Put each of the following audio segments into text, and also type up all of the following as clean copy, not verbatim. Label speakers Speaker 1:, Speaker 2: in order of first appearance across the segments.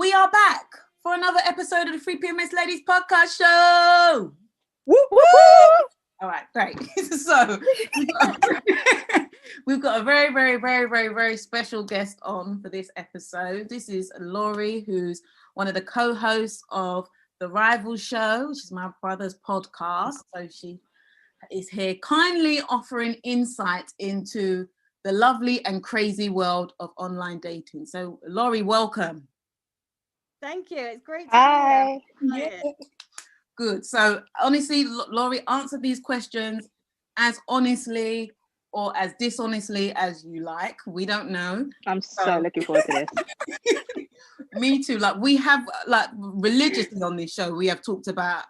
Speaker 1: we are back for another episode of the Free PMS Ladies Podcast Show.
Speaker 2: Woo, woo,
Speaker 1: All right, great. So we've got a very, very, very, very, very special guest on for this episode. This is Laurie, who's one of the co-hosts of The Rival Show, which is my brother's podcast. So she is here kindly offering insight into the lovely and crazy world of online dating. So Laurie, welcome.
Speaker 3: Thank you. It's great to
Speaker 2: Hi.
Speaker 3: be here.
Speaker 1: Yeah. Good. So honestly, Laurie, answer these questions as honestly or as dishonestly as you like. We don't know.
Speaker 2: I'm so looking forward to this.
Speaker 1: Me too. Like we have, like religiously on this show, we have talked about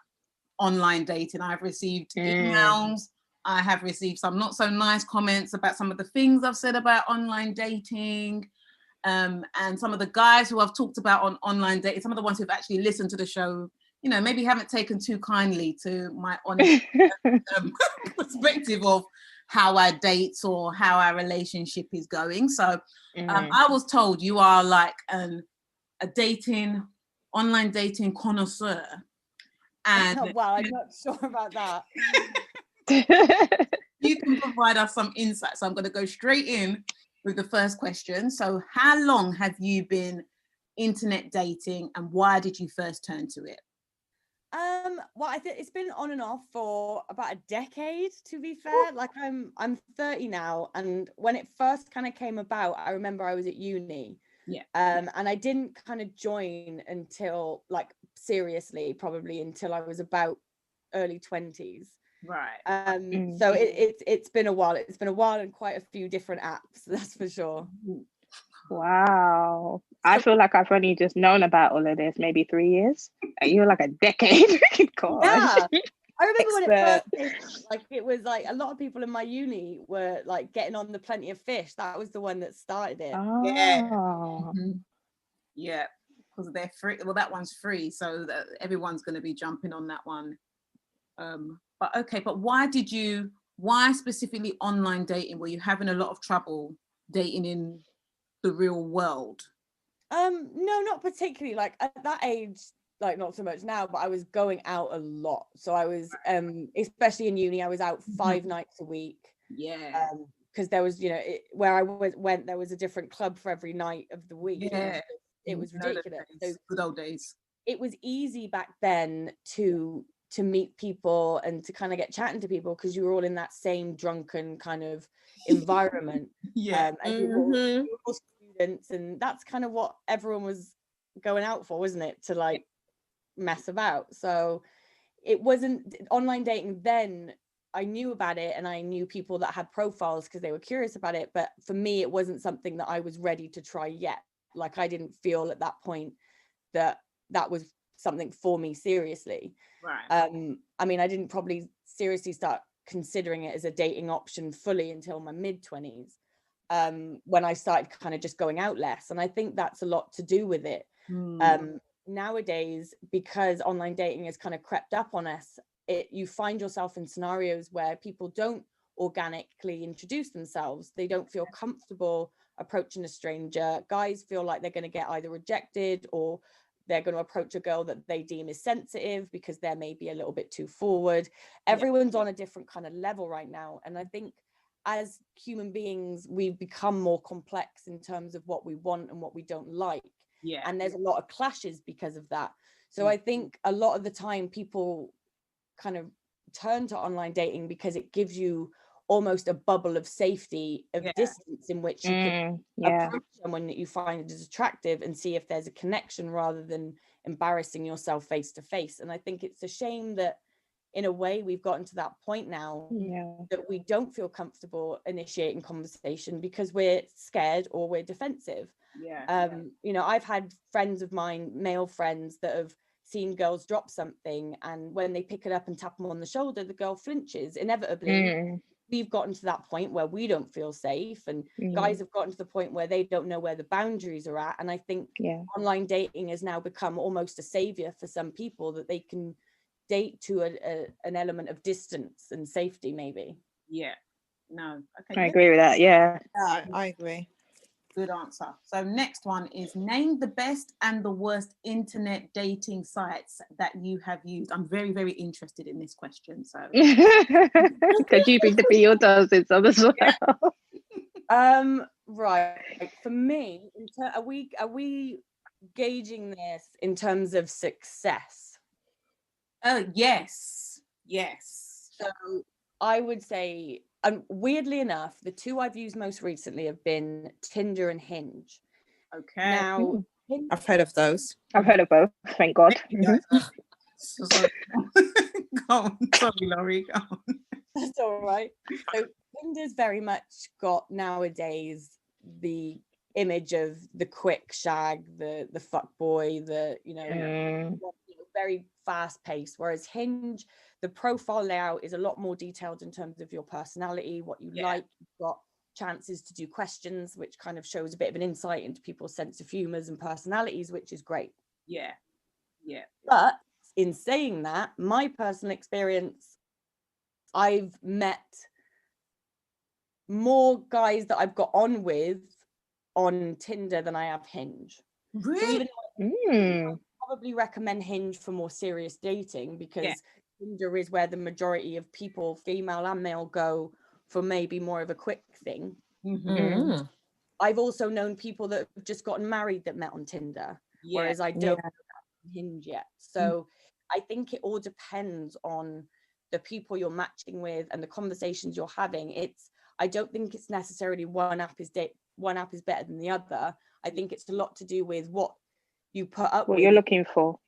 Speaker 1: online dating. I've received emails. I have received some not so nice comments about some of the things I've said about online dating. And some of the guys who I've talked about on online dating, some of the ones who've actually listened to the show, you know, maybe haven't taken too kindly to my honest perspective of how I date or how our relationship is going. So I was told you are like a online dating connoisseur. And
Speaker 3: well, I'm not sure about that.
Speaker 1: You can provide us some insight. So I'm going to go straight in with the first question. So how long have you been internet dating and why did you first turn to it?
Speaker 3: Well, I think it's been on and off for about a decade, to be fair. Like I'm 30 now, and when it first kind of came about, I remember I was at uni.
Speaker 1: Yeah.
Speaker 3: And I didn't kind of join until, like, seriously, probably until I was about early 20s.
Speaker 1: Right.
Speaker 3: So it's been a while. It's been a while and quite a few different apps, that's for sure.
Speaker 2: Wow. I feel like I've only just known about all of this maybe 3 years. And you're like a decade. Gosh.
Speaker 3: Yeah. I remember when it first, like, it was like a lot of people in my uni were like getting on the Plenty of Fish. That was the one that started it.
Speaker 2: Oh.
Speaker 1: Yeah, because they're free. Well, that one's free, so that everyone's going to be jumping on that one. But why specifically online dating? Were you having a lot of trouble dating in the real world?
Speaker 3: No, not particularly. Like at that age, like not so much now, but I was going out a lot. So I was, especially in uni, I was out 5 nights a week.
Speaker 1: Yeah.
Speaker 3: Because there was, you know, where I went, there was a different club for every night of the week.
Speaker 1: Yeah.
Speaker 3: It was ridiculous.
Speaker 1: So, good old days.
Speaker 3: It was easy back then to meet people and to kind of get chatting to people because you were all in that same drunken kind of environment.
Speaker 1: Yeah.
Speaker 3: And you were all students, and that's kind of what everyone was going out for, wasn't it? To like mess about. So it wasn't online dating then. I knew about it and I knew people that had profiles because they were curious about it, but for me it wasn't something that I was ready to try yet. Like I didn't feel at that point that was something for me seriously.
Speaker 1: Right.
Speaker 3: I mean, I didn't probably seriously start considering it as a dating option fully until my mid-20s, when I started kind of just going out less. And I think that's a lot to do with it. Nowadays, because online dating has kind of crept up on us, you find yourself in scenarios where people don't organically introduce themselves. They don't feel comfortable approaching a stranger. Guys feel like they're going to get either rejected or they're going to approach a girl that they deem is sensitive because they're maybe a little bit too forward. Everyone's on a different kind of level right now. And I think as human beings, we've become more complex in terms of what we want and what we don't like.
Speaker 1: Yeah.
Speaker 3: And there's a lot of clashes because of that. So I think a lot of the time people kind of turn to online dating because it gives you almost a bubble of safety, of distance in which you can approach someone that you find is attractive and see if there's a connection rather than embarrassing yourself face to face. And I think it's a shame that in a way we've gotten to that point now that we don't feel comfortable initiating conversation because we're scared or we're defensive. You know, I've had friends of mine, male friends, that have seen girls drop something, and when they pick it up and tap them on the shoulder, the girl flinches. Inevitably, we've gotten to that point where we don't feel safe, and guys have gotten to the point where they don't know where the boundaries are at. And I think online dating has now become almost a savior for some people, that they can date to an element of distance and safety, maybe.
Speaker 1: No,
Speaker 2: I agree with that.
Speaker 4: I agree.
Speaker 1: Good answer. So next one is name the best and the worst internet dating sites that you have used. I'm very, very interested in this question. So
Speaker 2: because you picked the PO in some as well.
Speaker 3: Right. For me, are we gauging this in terms of success?
Speaker 1: Yes.
Speaker 3: So I would say, weirdly enough, the two I've used most recently have been Tinder and Hinge.
Speaker 1: Okay.
Speaker 3: Now,
Speaker 4: I've heard of those.
Speaker 2: I've heard of both, thank God.
Speaker 1: Sorry. Go on. Sorry, Laurie. Go on.
Speaker 3: That's all right. So Tinder's very much got nowadays the image of the quick shag, the fuck boy, very fast paced. Whereas Hinge, the profile layout is a lot more detailed in terms of your personality, what you like. You've got chances to do questions, which kind of shows a bit of an insight into people's sense of humors and personalities, which is great.
Speaker 1: Yeah.
Speaker 3: But in saying that, my personal experience, I've met more guys that I've got on with on Tinder than I have Hinge.
Speaker 1: Really?
Speaker 3: So even I probably recommend Hinge for more serious dating, because Tinder is where the majority of people, female and male, go for maybe more of a quick thing. I've also known people that have just gotten married that met on Tinder, whereas I don't know Hinge yet. So I think it all depends on the people you're matching with and the conversations you're having. I don't think it's necessarily one app is better than the other. I think it's a lot to do with what you put up with,
Speaker 2: what you're looking for,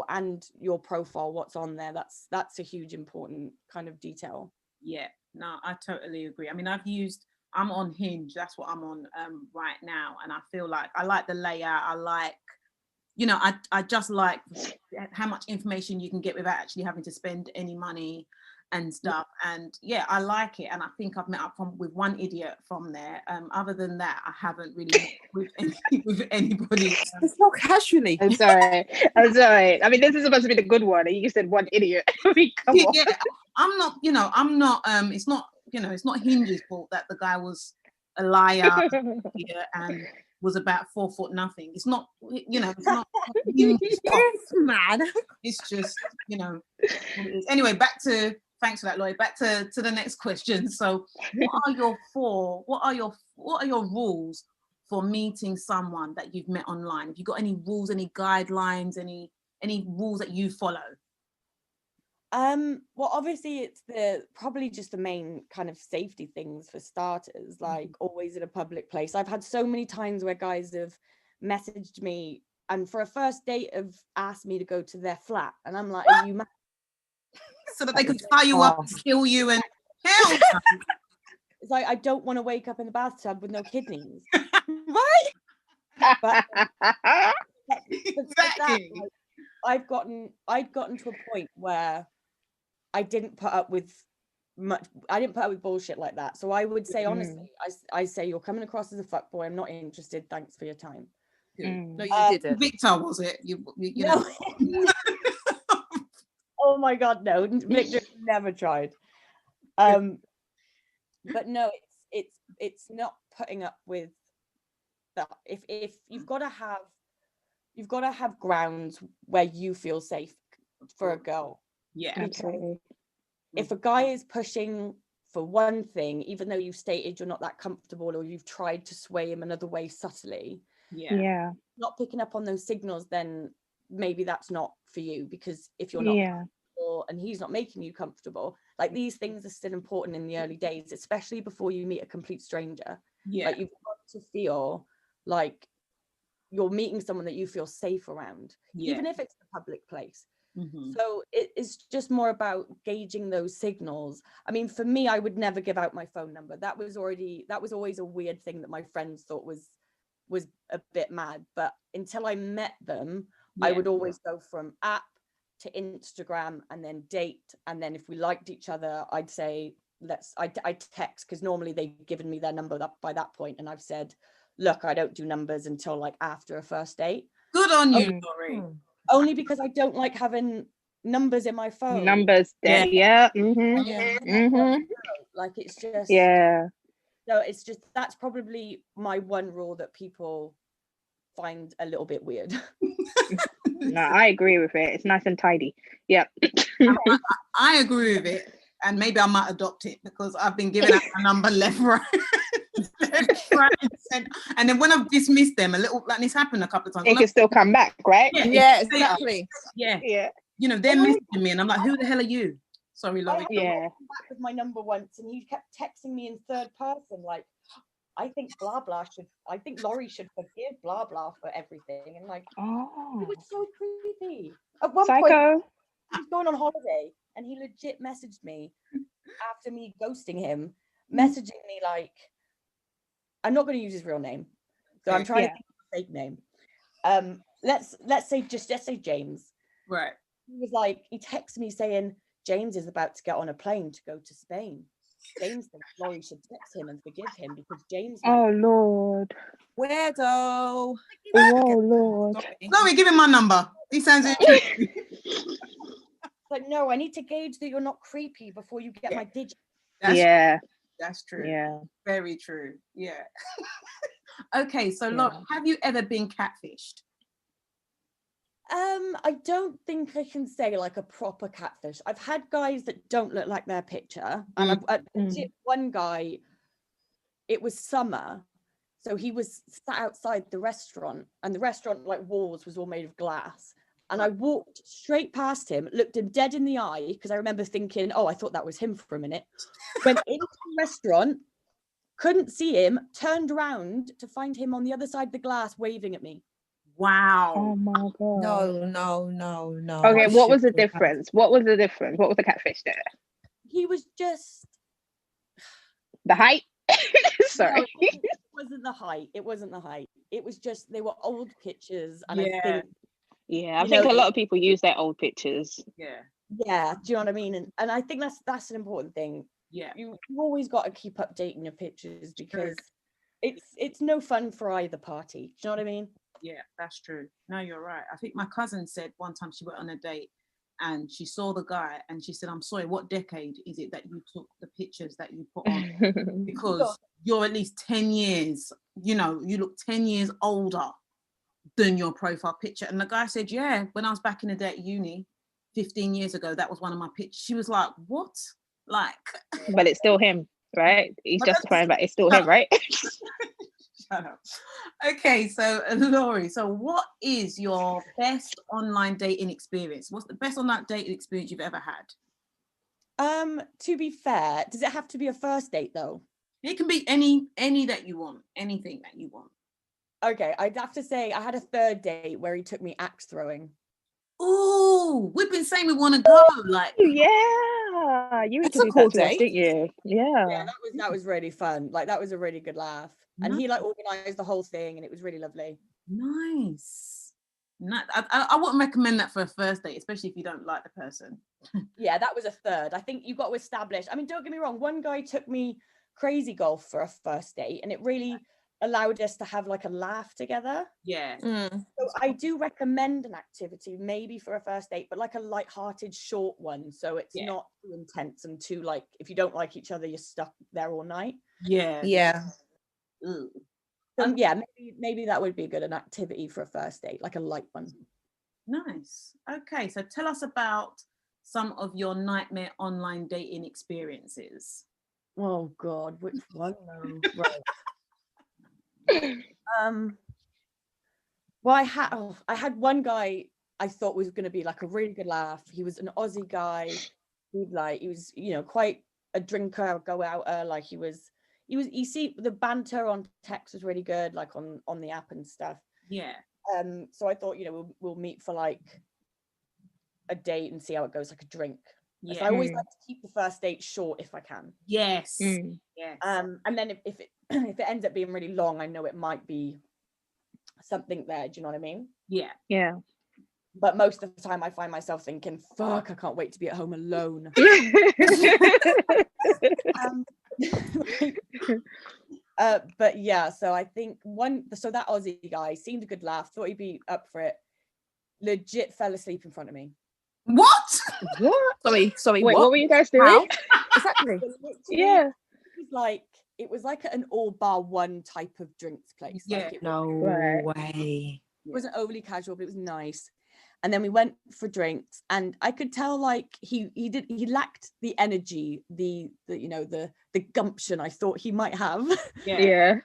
Speaker 3: and your profile, what's on there. That's a huge important kind of detail.
Speaker 1: Yeah, no, I totally agree. I mean, I'm on Hinge. That's what I'm on right now, and I feel like I like the layout. I like, I just like how much information you can get without actually having to spend any money and stuff. And I like it. And I think I've met up with one idiot from there. Other than that, I haven't really met with anybody.
Speaker 4: It's not casually.
Speaker 2: I'm sorry. I mean, this is supposed to be the good one, and you said one idiot. I mean, come on.
Speaker 1: Yeah, I'm not. It's not. It's not Hinge's fault that the guy was a liar and was about 4 foot nothing. It's not. It's not Hinge's fault.
Speaker 4: It's mad.
Speaker 1: It's just. Anyway, thanks for that, Lloyd. Back to the next question. So, what are your rules for meeting someone that you've met online? Have you got any rules, any guidelines, any rules that you follow?
Speaker 3: Well, obviously it's probably just the main kind of safety things for starters, like always in a public place. I've had so many times where guys have messaged me and for a first date have asked me to go to their flat, and I'm like, are you mad?
Speaker 1: So that they can tie you up and kill you and hell.
Speaker 3: It's like, I don't want to wake up in the bathtub with no kidneys.
Speaker 1: Right?
Speaker 3: But
Speaker 1: Exactly.
Speaker 3: I'd gotten to a point where I didn't put up with bullshit like that. So I would say, honestly, I say, you're coming across as a fuckboy. I'm not interested. Thanks for your time.
Speaker 4: No, you didn't.
Speaker 1: Victor, was it? You
Speaker 3: no. Oh my God, no. Victor never tried. But no, it's not putting up with that. If you've got to have grounds where you feel safe for a girl.
Speaker 1: Yeah,
Speaker 2: absolutely.
Speaker 3: If a guy is pushing for one thing, even though you've stated you're not that comfortable or you've tried to sway him another way subtly, not picking up on those signals, then maybe that's not for you. Because if you're not comfortable and he's not making you comfortable, like, these things are still important in the early days, especially before you meet a complete stranger. Like, you've got to feel like you're meeting someone that you feel safe around, even if it's a public place. So it is just more about gauging those signals. I mean, for me, I would never give out my phone number. That was always a weird thing that my friends thought was a bit mad. But until I met them, I would always go from app to Instagram and then date. And then if we liked each other, I'd say, I text, because normally they've given me their number by that point, and I've said, look, I don't do numbers until like after a first date.
Speaker 1: Good on you, Laurie.
Speaker 3: Only because I don't like having numbers in my phone.
Speaker 2: Numbers there.
Speaker 3: Like, it's just So it's just, that's probably my one rule that people find a little bit weird.
Speaker 2: No, I agree with it. It's nice and tidy. Yeah.
Speaker 1: I agree with it, and maybe I might adopt it because I've been giving out my number left, right, and then when I've dismissed them a little, like this happened a couple of times.
Speaker 2: It can still come back, right?
Speaker 4: Yeah, exactly.
Speaker 1: Yeah.
Speaker 2: Yeah.
Speaker 1: You know, they're messaging me, and I'm like, who the hell are you? Sorry,
Speaker 3: I
Speaker 1: Laurie.
Speaker 3: had
Speaker 2: Yeah.
Speaker 3: come back with my number once, and he kept texting me in third person, like, I think Laurie should forgive blah blah for everything, and like,
Speaker 2: Oh.
Speaker 3: it was so creepy. At one point,
Speaker 2: Psycho.
Speaker 3: he was going on holiday, and he legit messaged me after me ghosting him, messaging me like, I'm not going to use his real name, so I'm trying to think of a fake name. Let's say James.
Speaker 1: Right.
Speaker 3: He was like, he texted me saying James is about to get on a plane to go to Spain. James thinks Laurie should text him and forgive him because James.
Speaker 2: Oh Lord.
Speaker 4: Weirdo.
Speaker 2: Oh Lord.
Speaker 1: Laurie, give him my number. He sounds interesting.
Speaker 3: Like, no, I need to gauge that you're not creepy before you get my digit.
Speaker 1: That's true.
Speaker 2: Yeah.
Speaker 1: Very true. Yeah. Okay, so Laurie, have you ever been catfished?
Speaker 3: I don't think I can say like a proper catfish. I've had guys that don't look like their picture, and one guy, it was summer, so he was sat outside the restaurant, and the restaurant like walls was all made of glass, and I walked straight past him, looked him dead in the eye, because I remember thinking, oh, I thought that was him for a minute, went into the restaurant, couldn't see him, turned around to find him on the other side of the glass waving at me.
Speaker 1: Wow.
Speaker 2: Oh my God.
Speaker 4: No.
Speaker 2: Okay, what was the difference? What was the difference? What was the catfish there?
Speaker 3: He was just
Speaker 2: The height? Sorry.
Speaker 3: No, it wasn't the height. It was just, they were old pictures, and I think
Speaker 2: I think a lot of people use their old pictures.
Speaker 3: do you know what I mean? And I think that's an important thing. You've always got to keep updating your pictures, because it's no fun for either party. Do you know what I mean?
Speaker 1: Yeah, that's true. No, you're right. I think my cousin said one time she went on a date and she saw the guy and she said, I'm sorry, what decade is it that you took the pictures that you put on? Because you're at least 10 years, you know, you look 10 years older than your profile picture. And the guy said, yeah, when I was back in the day at uni 15 years ago, that was one of my pictures. She was like, what? Like,
Speaker 2: but it's still him, right? He's justifying that it's still him, right?
Speaker 1: Shut up. Okay, so Laurie, so what is your best online dating experience? What's the best online dating experience you've ever had?
Speaker 3: To be fair, does it have to be a first date though?
Speaker 1: It can be any that you want, anything that you want.
Speaker 3: Okay, I'd have to say I had a third date where he took me axe throwing.
Speaker 1: Oh, we've been saying we want to go. Like,
Speaker 2: yeah, you
Speaker 4: That's
Speaker 2: introduced
Speaker 4: a cool
Speaker 2: that to us,
Speaker 4: date.
Speaker 2: didn't you? Yeah.
Speaker 3: That was really fun. Like, that was a really good laugh, and he like organized the whole thing, and it was really lovely.
Speaker 1: Nice. I wouldn't recommend that for a first date, especially if you don't like the person.
Speaker 3: Yeah, that was a third. I think you got to establish. I mean, don't get me wrong. One guy took me crazy golf for a first date, and it really allowed us to have like a laugh together.
Speaker 1: Yeah.
Speaker 3: So I do recommend an activity maybe for a first date, but like a light-hearted short one, so it's not too intense and too like, if you don't like each other, you're stuck there all night.
Speaker 4: Yeah.
Speaker 1: Ooh.
Speaker 3: So yeah, maybe that would be good, an activity for a first date, like a light one.
Speaker 1: Nice. Okay, so tell us about some of your nightmare online dating experiences.
Speaker 3: Oh God, which one though? Right. Well, I had one guy I thought was going to be like a really good laugh. He was an Aussie guy. He was, you know, quite a drinker, go outer. Like you see the banter on text was really good, like on the app and stuff.
Speaker 1: Yeah.
Speaker 3: So I thought, you know, we'll meet for like a date and see how it goes, like a drink. Yeah. So I always like to keep the first date short if I can.
Speaker 1: Yes. Yes.
Speaker 3: And then if it if it ends up being really long, I know it might be something there. Do you know what I mean?
Speaker 1: Yeah.
Speaker 2: Yeah.
Speaker 3: But most of the time I find myself thinking, fuck, I can't wait to be at home alone. But yeah, so I think that Aussie guy seemed a good laugh, thought he'd be up for it, legit fell asleep in front of me.
Speaker 1: What?
Speaker 2: What?
Speaker 4: Sorry.
Speaker 2: Wait, what were you guys doing?
Speaker 4: How? Exactly.
Speaker 2: Yeah.
Speaker 3: He was like, it was like an all bar one type of drinks place.
Speaker 1: Yeah.
Speaker 3: Like it
Speaker 4: No
Speaker 2: Right.
Speaker 4: way.
Speaker 3: wasn't overly casual, but it was nice. And then we went for drinks, and I could tell like he lacked the energy, the gumption I thought he might have.
Speaker 2: Yeah.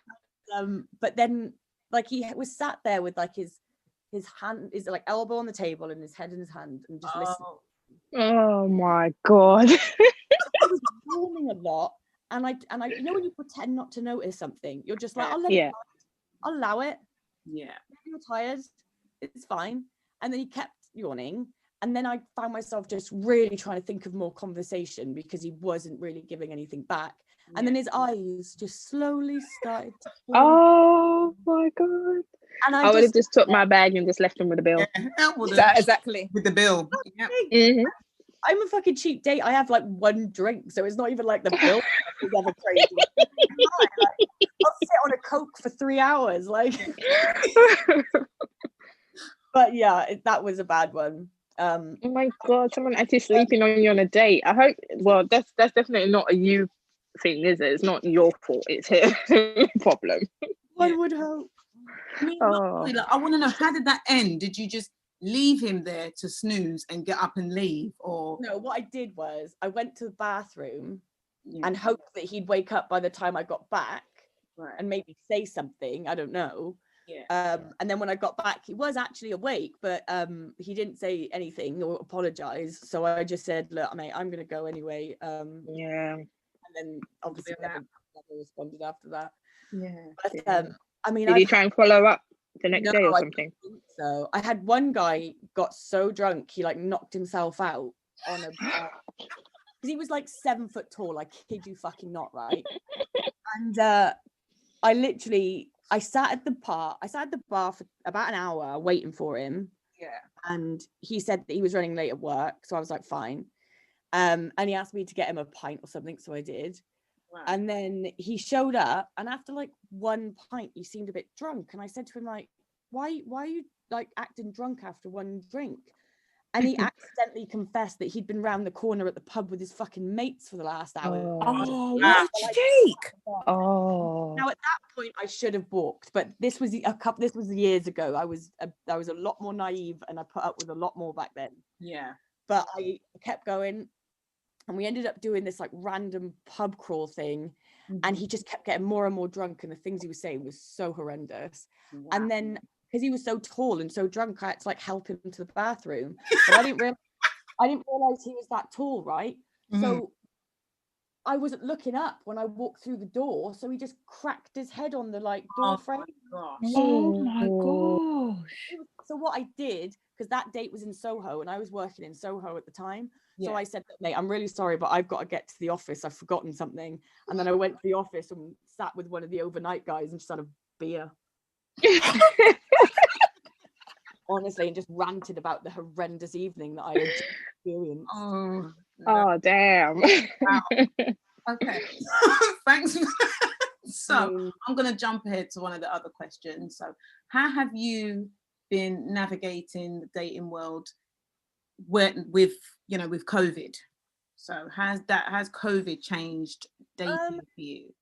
Speaker 3: But then like he was sat there with like his hand, his like elbow on the table and his head in his hand, and just listening.
Speaker 2: Oh my God.
Speaker 3: I was yawning a lot, and I you know when you pretend not to notice something, you're just like, I'll let it
Speaker 2: Yeah.
Speaker 3: I'll allow it.
Speaker 1: Yeah.
Speaker 3: Maybe you're tired, it's fine. And then he kept yawning, and then I found myself just really trying to think of more conversation because he wasn't really giving anything back. And then his eyes just slowly started to close.
Speaker 2: Oh my God.
Speaker 3: And
Speaker 2: I would have just took my bag and just left him with the bill.
Speaker 4: Exactly.
Speaker 1: With the bill. Yep.
Speaker 2: Mhm.
Speaker 3: I'm a fucking cheap date. I have like one drink, so it's not even like the bill is ever crazy. I'll sit on a Coke for 3 hours, like. But yeah, that was a bad one.
Speaker 2: Oh my God, someone actually sleeping on you on a date. I hope. Well, that's definitely not a you thing, is it? It's not your fault. It's his problem.
Speaker 3: One would hope.
Speaker 1: I mean,
Speaker 2: Oh.
Speaker 1: like, I want to know, how did that end? Did you just leave him there to snooze and get up and leave, or
Speaker 3: No, what I did was I went to the bathroom and hoped that he'd wake up by the time I got back, and maybe say something. I don't know. And then when I got back, he was actually awake, but he didn't say anything or apologize. So I just said, look, mate, I'm gonna go anyway.
Speaker 2: Yeah.
Speaker 3: And then obviously never responded after that.
Speaker 1: Yeah.
Speaker 3: But I mean,
Speaker 2: Did he try and follow up the next day or
Speaker 3: I
Speaker 2: something?
Speaker 3: don't think so I had one guy got so drunk he like knocked himself out on a because he was like 7 foot tall. I kid you fucking not, right? And I sat at the bar for about an hour waiting for him.
Speaker 1: Yeah.
Speaker 3: And he said that he was running late at work, so I was like, fine. And he asked me to get him a pint or something, so I did.
Speaker 1: Right.
Speaker 3: And then he showed up, and after like one pint, he seemed a bit drunk. And I said to him, like, why are you like acting drunk after one drink? And he accidentally confessed that he'd been round the corner at the pub with his fucking mates for the last hour.
Speaker 4: Oh, what a cheek.
Speaker 2: Oh.
Speaker 3: Now at that point I should have walked, but this was years ago. I was a lot more naive, and I put up with a lot more back then.
Speaker 1: Yeah.
Speaker 3: But I kept going, and we ended up doing this like random pub crawl thing. And he just kept getting more and more drunk, and the things he was saying was so horrendous. Wow. And then because he was so tall and so drunk, I had to like help him to the bathroom. But I didn't realize he was that tall, right? So I wasn't looking up when I walked through the door, so he just cracked his head on the like door frame.
Speaker 4: Oh my gosh.
Speaker 3: So what I did, because that date was in Soho and I was working in Soho at the time, so I said, mate, I'm really sorry, but I've got to get to the office. I've forgotten something. And then I went to the office and sat with one of the overnight guys and just had a beer. Honestly, and just ranted about the horrendous evening that I had experienced.
Speaker 2: Oh, damn.
Speaker 1: Wow. Okay. Thanks. So I'm going to jump ahead to one of the other questions. So how have you been navigating the dating world with COVID? So has COVID changed dating for you?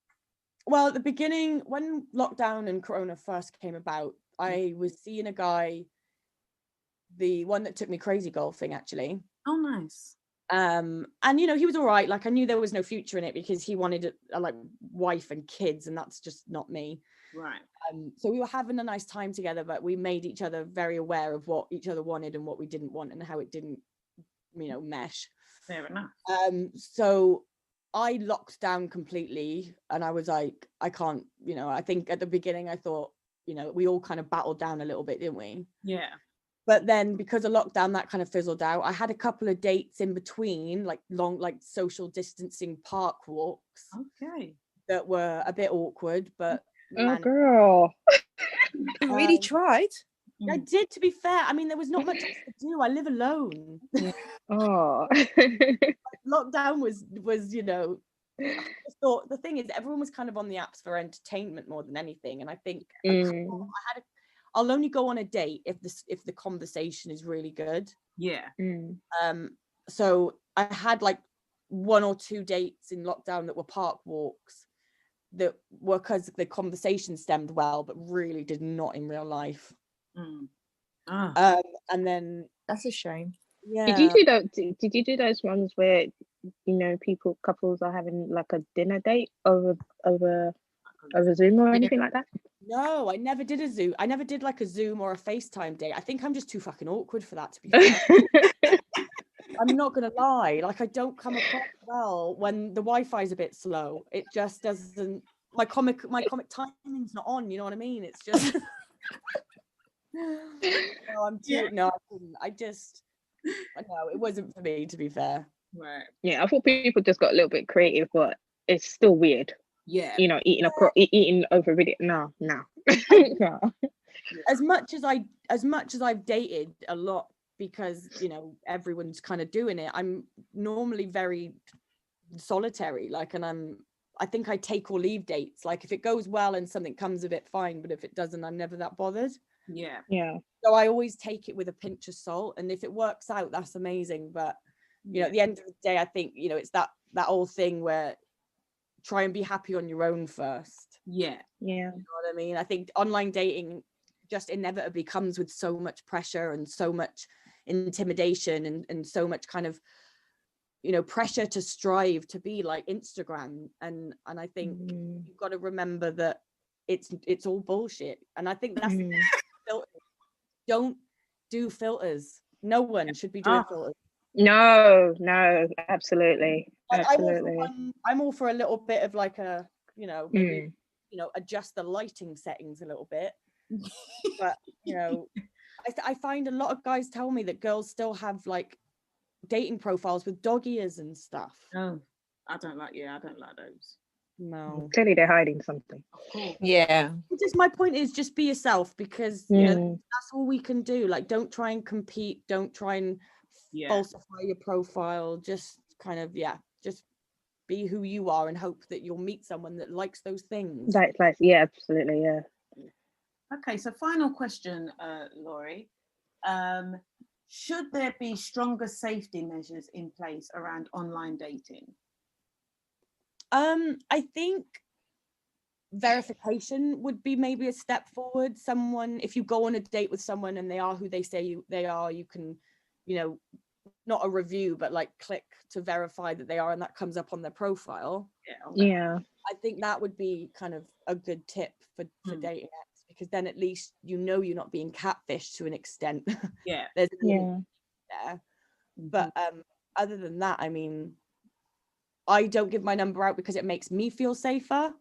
Speaker 3: Well, at the beginning, when lockdown and Corona first came about, I was seeing a guy, the one that took me crazy golfing, actually.
Speaker 1: Oh, nice.
Speaker 3: And he was all right. Like I knew there was no future in it because he wanted a like wife and kids, and that's just not me.
Speaker 1: Right.
Speaker 3: So we were having a nice time together, but we made each other very aware of what each other wanted and what we didn't want, and how it didn't, mesh.
Speaker 1: Fair enough.
Speaker 3: So I locked down completely, and I was like, I can't, I think at the beginning I thought, we all kind of battled down a little bit, didn't we?
Speaker 1: Yeah.
Speaker 3: But then because of lockdown, that kind of fizzled out. I had a couple of dates in between, like long, like social distancing park walks.
Speaker 1: Okay.
Speaker 3: That were a bit awkward, but
Speaker 2: girl.
Speaker 4: You really tried.
Speaker 3: I did, to be fair. I mean, there was not much else to do. I live alone.
Speaker 2: Oh.
Speaker 3: Lockdown was, I just thought the thing is everyone was kind of on the apps for entertainment more than anything. And I think I'll only go on a date if the conversation is really good.
Speaker 1: Yeah.
Speaker 3: So I had like 1 or 2 dates in lockdown that were park walks, that were because the conversation stemmed well, but really did not in real life. And then
Speaker 4: That's a shame.
Speaker 3: yeah.
Speaker 2: Did you do those? Did you do those ones where couples are having like a dinner date over Zoom or anything like that?
Speaker 3: No, I never did a Zoom. I never did like a Zoom or a FaceTime date. I think I'm just too fucking awkward for that, to be fair. I'm not gonna lie. Like, I don't come across well when the Wi-Fi is a bit slow. It just doesn't. My comic timing's not on. You know what I mean? It's just. No, I'm too. Yeah. No, I couldn't. No, it wasn't for me, to be fair.
Speaker 1: Right.
Speaker 2: Yeah, I thought people just got a little bit creative, but it's still weird.
Speaker 1: Yeah.
Speaker 2: Eating over video. No. No.
Speaker 3: As much as I've dated a lot, because everyone's kind of doing it, I'm normally very solitary, like, and I think I take or leave dates. Like, if it goes well and something comes of it, fine, but if it doesn't, I'm never that bothered.
Speaker 1: Yeah.
Speaker 3: So I always take it with a pinch of salt, and if it works out, that's amazing. But at the end of the day, I think it's that old thing where try and be happy on your own first.
Speaker 1: Yeah.
Speaker 3: You know what I mean? I think online dating just inevitably comes with so much pressure and so much intimidation and so much kind of pressure to strive to be like Instagram, and I think you've got to remember that it's all bullshit. And I think that's don't do filters. No one should be doing filters.
Speaker 2: No, absolutely.
Speaker 3: Like,
Speaker 2: absolutely.
Speaker 3: I'm all for a little bit of like a maybe adjust the lighting settings a little bit. But I find a lot of guys tell me that girls still have like dating profiles with dog ears and stuff.
Speaker 1: Oh, I don't like those.
Speaker 3: No,
Speaker 2: clearly they're hiding something.
Speaker 4: Yeah.
Speaker 3: Just my point is, just be yourself, because that's all we can do. Like, don't try and compete, don't try and falsify your profile. Just kind of just be who you are and hope that you'll meet someone that likes those things.
Speaker 2: Absolutely.
Speaker 1: Okay, so final question, Laurie. Should there be stronger safety measures in place around online dating?
Speaker 3: I think verification would be maybe a step forward. If you go on a date with someone and they are who they say they are, you can, not a review, but like click to verify that they are, and that comes up on their profile.
Speaker 2: Yeah.
Speaker 3: I think that would be kind of a good tip for dating apps, because then at least you're not being catfished to an extent. There's there. But other than that, I mean, I don't give my number out because it makes me feel safer.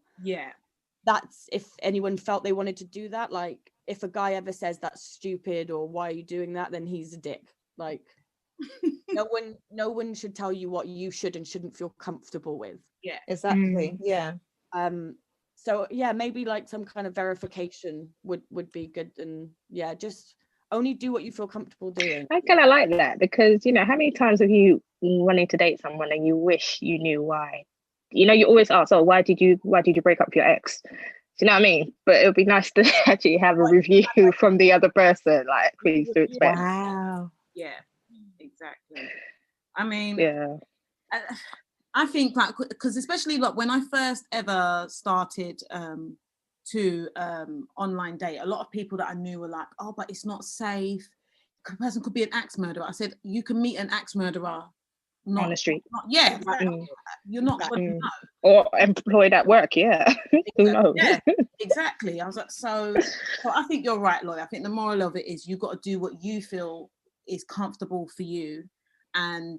Speaker 3: That's if anyone felt they wanted to do that. Like, if a guy ever says that's stupid or why are you doing that, then he's a dick. Like, no one should tell you what you should and shouldn't feel comfortable with.
Speaker 4: Exactly.
Speaker 3: So maybe like some kind of verification would be good, and just only do what you feel comfortable doing.
Speaker 2: I kind of like that, because how many times have you wanted to date someone and you wish you knew why? You always ask, oh, why did you break up with your ex? Do you know what I mean? But it would be nice to actually have a review from the other person, like, please do explain.
Speaker 4: Wow.
Speaker 1: Yeah, exactly. I mean, I think, like, because especially like when I first ever started to online date, a lot of people that I knew were like, oh, but it's not safe. A person could be an axe murderer. I said, you can meet an axe murderer
Speaker 2: on the street.
Speaker 1: You're not going to know.
Speaker 2: Or employed at work. Who knows?
Speaker 1: Exactly. I was like, so I think you're right, Lloyd. I think the moral of it is you've got to do what you feel is comfortable for you, and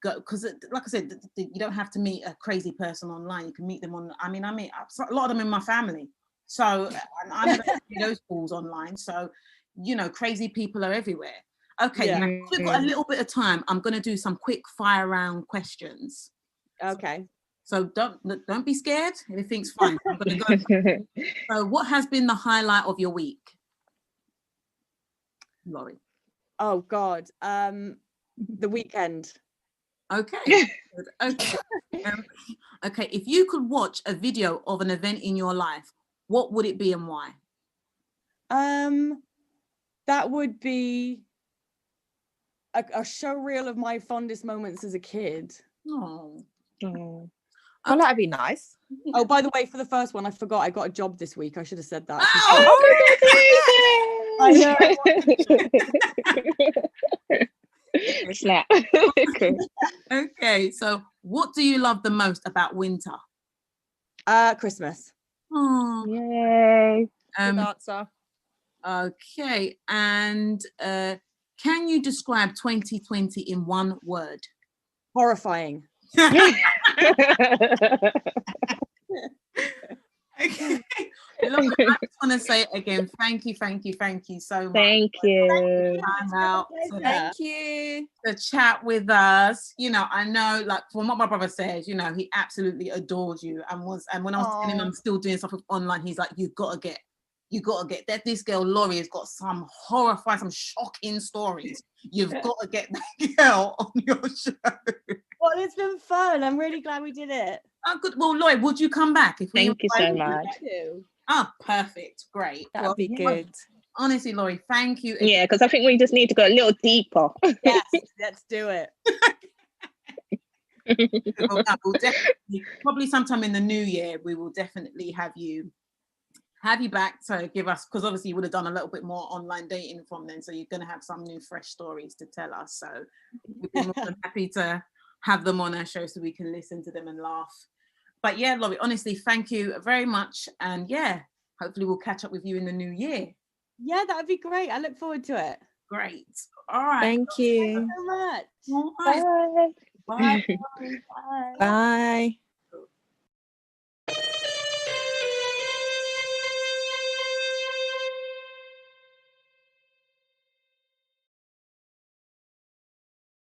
Speaker 1: go, because like I said, you don't have to meet a crazy person online. You can meet them on. I mean, a lot of them in my family, so I never see those calls online. So crazy people are everywhere. Okay, now, we've got a little bit of time. I'm going to do some quick fire round questions.
Speaker 3: Okay.
Speaker 1: So don't be scared. Everything's fine. I'm going to go. So, what has been the highlight of your week, Laurie?
Speaker 3: Oh God, the weekend.
Speaker 1: Okay. Okay. If you could watch a video of an event in your life, what would it be and why?
Speaker 3: That would be a show reel of my fondest moments as a kid.
Speaker 1: Oh.
Speaker 4: Oh, that'd be nice.
Speaker 3: Oh, by the way, for the first one, I forgot I got a job this week. I should have said that.
Speaker 2: Snap.
Speaker 1: Okay, so what do you love the most about winter?
Speaker 3: Christmas.
Speaker 1: Oh,
Speaker 2: Yay.
Speaker 4: Good answer.
Speaker 1: okay, and can you describe 2020 in one word?
Speaker 3: Horrifying.
Speaker 1: Okay. Look, I just want to say it again, thank you so much.
Speaker 2: Thank you.
Speaker 1: Time out
Speaker 4: Thank you.
Speaker 1: to chat with us. You know, I know, like, from what my brother says, you know, he absolutely adored you, and when I was telling him I'm still doing stuff online, he's like, you gotta get that. This girl Laurie has got some horrifying, some shocking stories. You've got to get that girl on your show.
Speaker 3: Well, it's been fun. I'm really glad we did it.
Speaker 1: Oh, good. Well, Laurie, would you come back if we?
Speaker 2: Thank you so much.
Speaker 1: Oh, perfect. Great.
Speaker 4: That'd be good.
Speaker 1: Honestly, Laurie, thank you.
Speaker 2: Yeah, because I think we just need to go a little deeper.
Speaker 3: Yes, let's do it.
Speaker 1: We'll definitely, probably sometime in the new year, we will definitely have you back to give us, because obviously you would have done a little bit more online dating from then, so you're going to have some new fresh stories to tell us. So we'd be more than happy to have them on our show so we can listen to them and laugh. But yeah, Laurie, honestly, thank you very much, and yeah, hopefully we'll catch up with you in the new year.
Speaker 3: Yeah, that would be great. I look forward to it.
Speaker 1: Great. All right.
Speaker 4: Thank you.
Speaker 3: So much.
Speaker 1: All right.
Speaker 2: Bye.
Speaker 1: Bye. Bye.
Speaker 4: Bye.